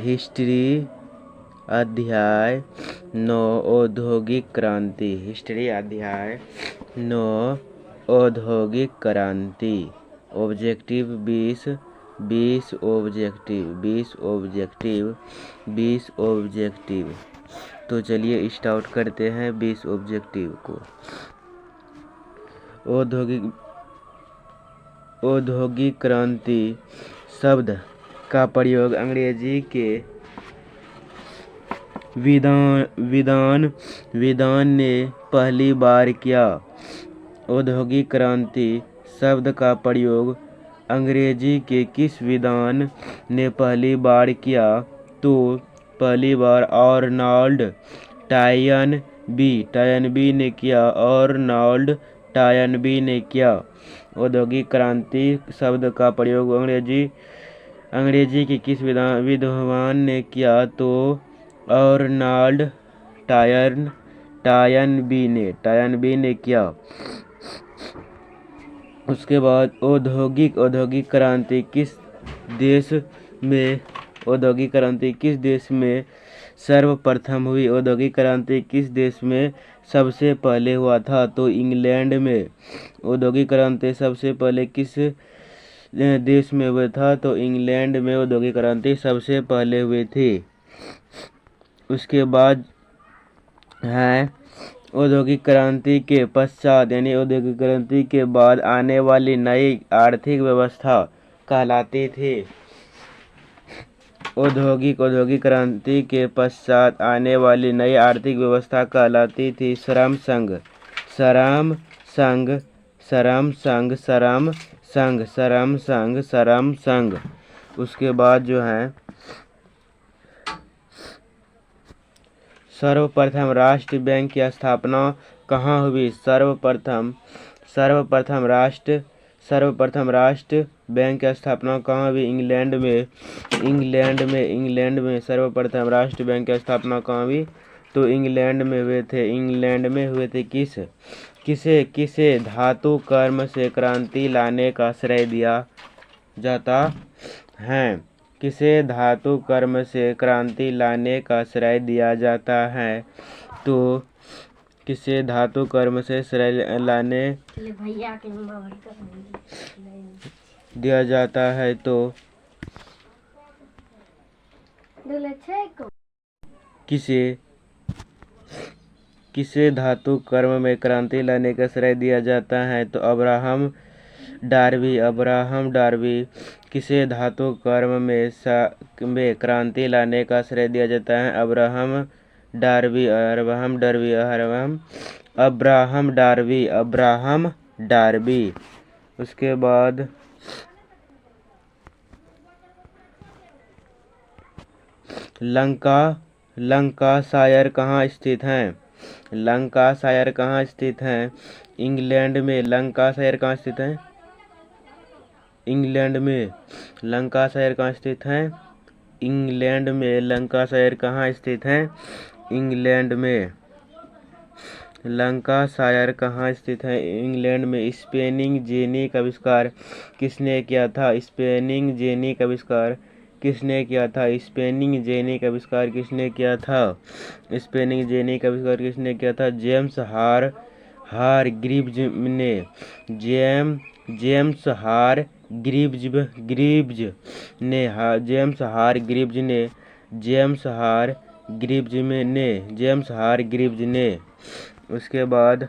History अध्याय 9 औद्योगिक क्रांति। हिस्ट्री अध्याय 9 औद्योगिक क्रांति। Objective 20 objective. तो चलिए स्टार्ट करते हैं 20 ऑब्जेक्टिव को। औद्योगिक क्रांति शब्द का प्रयोग अंग्रेजी के विद्वान ने पहली बार किया। औद्योगिक क्रांति शब्द का प्रयोग अंग्रेजी के किस विद्वान ने पहली बार किया? तो पहली बार आर्नल्ड टॉयनबी ने किया। आर्नल्ड टॉयनबी ने किया। औद्योगिक क्रांति शब्द का प्रयोग अंग्रेजी के किस विद्वान ने किया? तो आर्नल्ड टॉयनबी ने किया। उसके बाद औद्योगिक क्रांति किस देश में सर्वप्रथम हुई? औद्योगिक क्रांति किस देश में सबसे पहले हुआ था? तो इंग्लैंड में। औद्योगिक क्रांति सबसे पहले किस देश में हुआ था? तो इंग्लैंड में औद्योगिक क्रांति सबसे पहले हुए थे। उसके बाद है औद्योगिक क्रांति के पश्चात यानी औद्योगिक क्रांति के बाद आने वाली नई आर्थिक व्यवस्था कहलाती थी। औद्योगिक क्रांति के पश्चात आने वाली नई आर्थिक व्यवस्था कहलाती थी श्रम संघ। उसके बाद जो है सर्वप्रथम राष्ट्रीय बैंक की स्थापना कहाँ हुई? सर्वप्रथम राष्ट्र बैंक की स्थापना कहाँ हुई? इंग्लैंड में सर्वप्रथम राष्ट्र बैंक की स्थापना कहाँ हुई? तो इंग्लैंड में हुए थे। किसे धातु कर्म से क्रांति लाने का श्रेय दिया जाता है? किसे धातु कर्म से क्रांति लाने का श्रेय दिया जाता है? तो किसे धातु कर्म से श्रेय लाने दिया जाता है? तो किसे धातु कर्म में क्रांति लाने का श्रेय दिया जाता है? तो अब्राहम डार्वी। किसे धातु कर्म में क्रांति लाने का श्रेय दिया जाता है? अब्राहम डार्वी। उसके बाद लंकाशायर कहाँ स्थित है? इंग्लैंड में। लंकाशायर कहाँ स्थित है? इंग्लैंड में। लंकाशायर कहाँ स्थित है? इंग्लैंड में। लंकाशायर कहाँ स्थित है? इंग्लैंड में। लंकाशायर कहाँ स्थित है? इंग्लैंड में। स्पिनिंग जेनी का आविष्कार किसने किया था? स्पिनिंग जेनी का आविष्कार किसने किया था? जेम्स हारग्रीव्ज ने। उसके बाद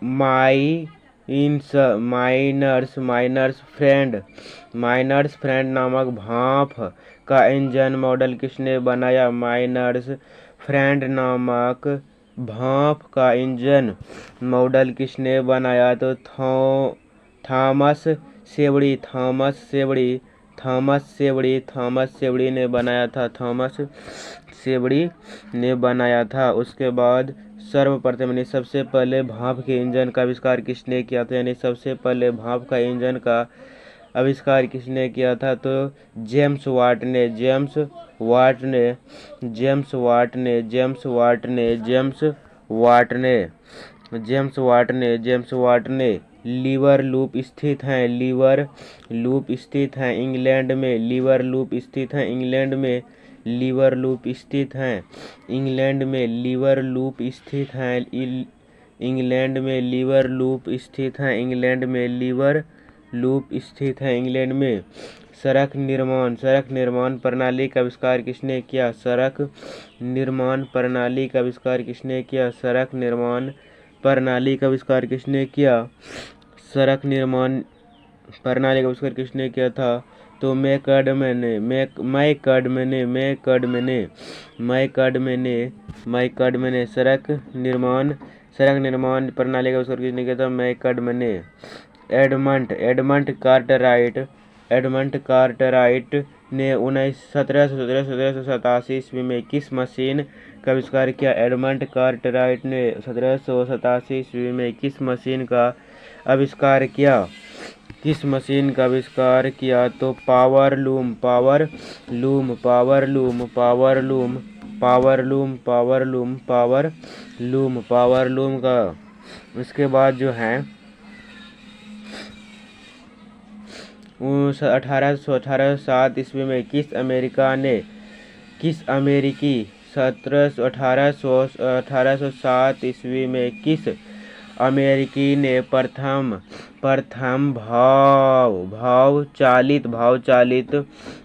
माइनर्स फ्रेंड नामक भाप का इंजन मॉडल किसने बनाया? माइनर्स फ्रेंड नामक भाप का इंजन मॉडल किसने बनाया? तो थॉमस सेवड़ी ने बनाया था। उसके बाद सर्वप्रथम यानी सबसे पहले भाप के इंजन का आविष्कार किसने किया था? यानी सबसे पहले भाप का इंजन का आविष्कार किसने किया था? तो जेम्स वाट ने लिवरलूप स्थित हैं। लिवरलूप स्थित हैं इंग्लैंड में। लिवरलूप स्थित हैं इंग्लैंड में। लिवरलूप स्थित हैं इंग्लैंड में। लिवरलूप स्थित हैं इंग्लैंड में। लिवरलूप स्थित हैं इंग्लैंड में। लिवरलूप स्थित हैं इंग्लैंड में। सड़क निर्माण प्रणाली का आविष्कार किसने किया? सड़क निर्माण प्रणाली का आविष्कार किसने किया? सड़क निर्माण प्रणाली का आविष्कार किसने किया? सड़क निर्माण प्रणाली का आविष्कार किसने किया था? तो मैकडमैन ने सड़क निर्माण प्रणाली का आविष्कार किसने किया था? मैकडमैन ने। एडमंड कार्टराइट ने 1787 ईस्वी में किस मशीन का आविष्कार किया? एडमंड कार्टराइट ने 1787 ईस्वी में किस मशीन का आविष्कार किया? किस मशीन का आविष्कार किया? तो पावरलूम का। उसके बाद जो है 1807 ईस्वी में किस अमेरिकी 1807 ईस्वी में किस अमेरिकी ने प्रथम भाव चालित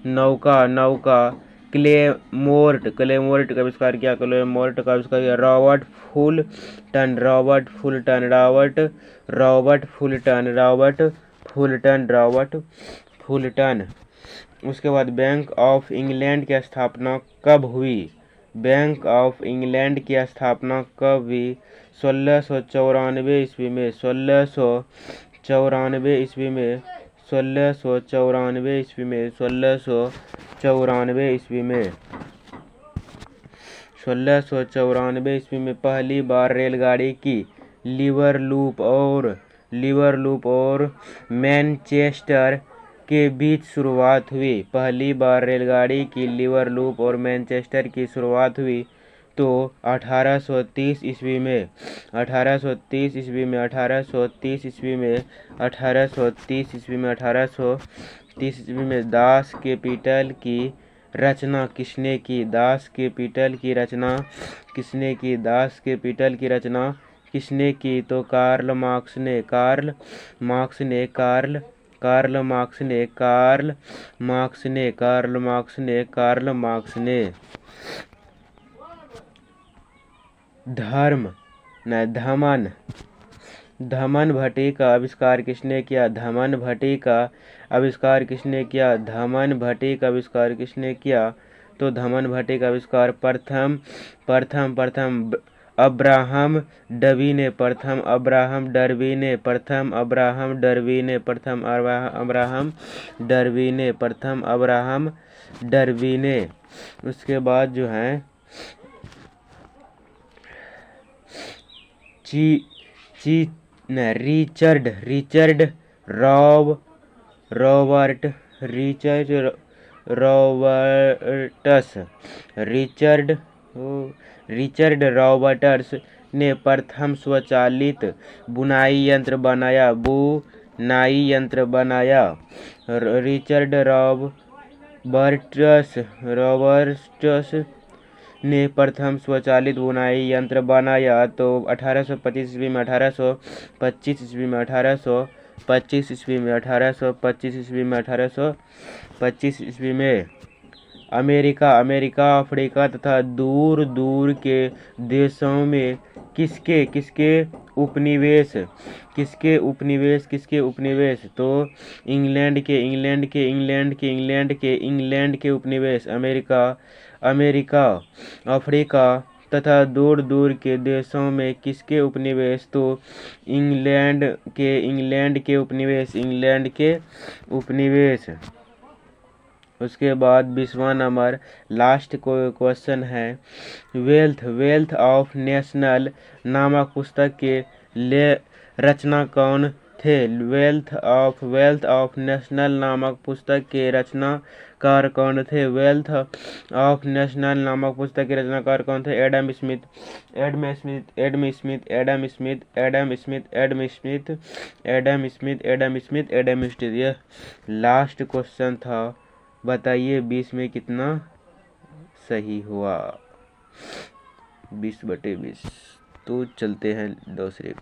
नौका क्लेमोर्ट का आविष्कार किया। Robert Fulton. उसके बाद बैंक ऑफ इंग्लैंड की स्थापना कब हुई? बैंक ऑफ इंग्लैंड की स्थापना कब हुई? 1694 ईस्वी में। 1694 ईस्वी में पहली बार रेलगाड़ी की लिवरलूप और मैनचेस्टर के बीच शुरुआत हुई। पहली बार रेलगाड़ी की लिवरलूप और मैनचेस्टर की शुरुआत हुई तो 1830 ईस्वी में दास कैपिटल की रचना किसने की? दास कैपिटल की रचना तो कार्ल मार्क्स ने। धमन भट्टी का आविष्कार किसने किया? धमन भट्टी का आविष्कार तो धमन भट्टी का आविष्कार प्रथम अब्राहम डर्बी ने। उसके बाद जो है रिचर्ड रॉबर्ट्स ने प्रथम स्वचालित बुनाई यंत्र बनाया। रिचर्ड रॉबर्ट्स ने प्रथम स्वचालित बुनाई यंत्र बनाया तो 1825 ईस्वी में अमेरिका अफ्रीका तथा दूर के देशों में किसके उपनिवेश तो इंग्लैंड के उपनिवेश। अमेरिका अफ्रीका तथा दूर के देशों में किसके उपनिवेश तो इंग्लैंड के उपनिवेश। उसके बाद 20वां नंबर लास्ट क्वेश्चन है वेल्थ ऑफ नेशनल नामक पुस्तक के रचना कौन थे। वेल्थ ऑफ नेशनल नामक पुस्तक के रचनाकार कौन थे? वेल्थ ऑफ नेशनल नामक पुस्तक के रचनाकार कौन थे? Adam Smith, Adam Smith, Adam Smith, Adam Smith, Adam Smith, Adam Smith, Adam Smith, Adam Smith, Adam Smith. यह लास्ट क्वेश्चन था, बताइए 20 में कितना सही हुआ? 20/20। तो चलते हैं दूसरे।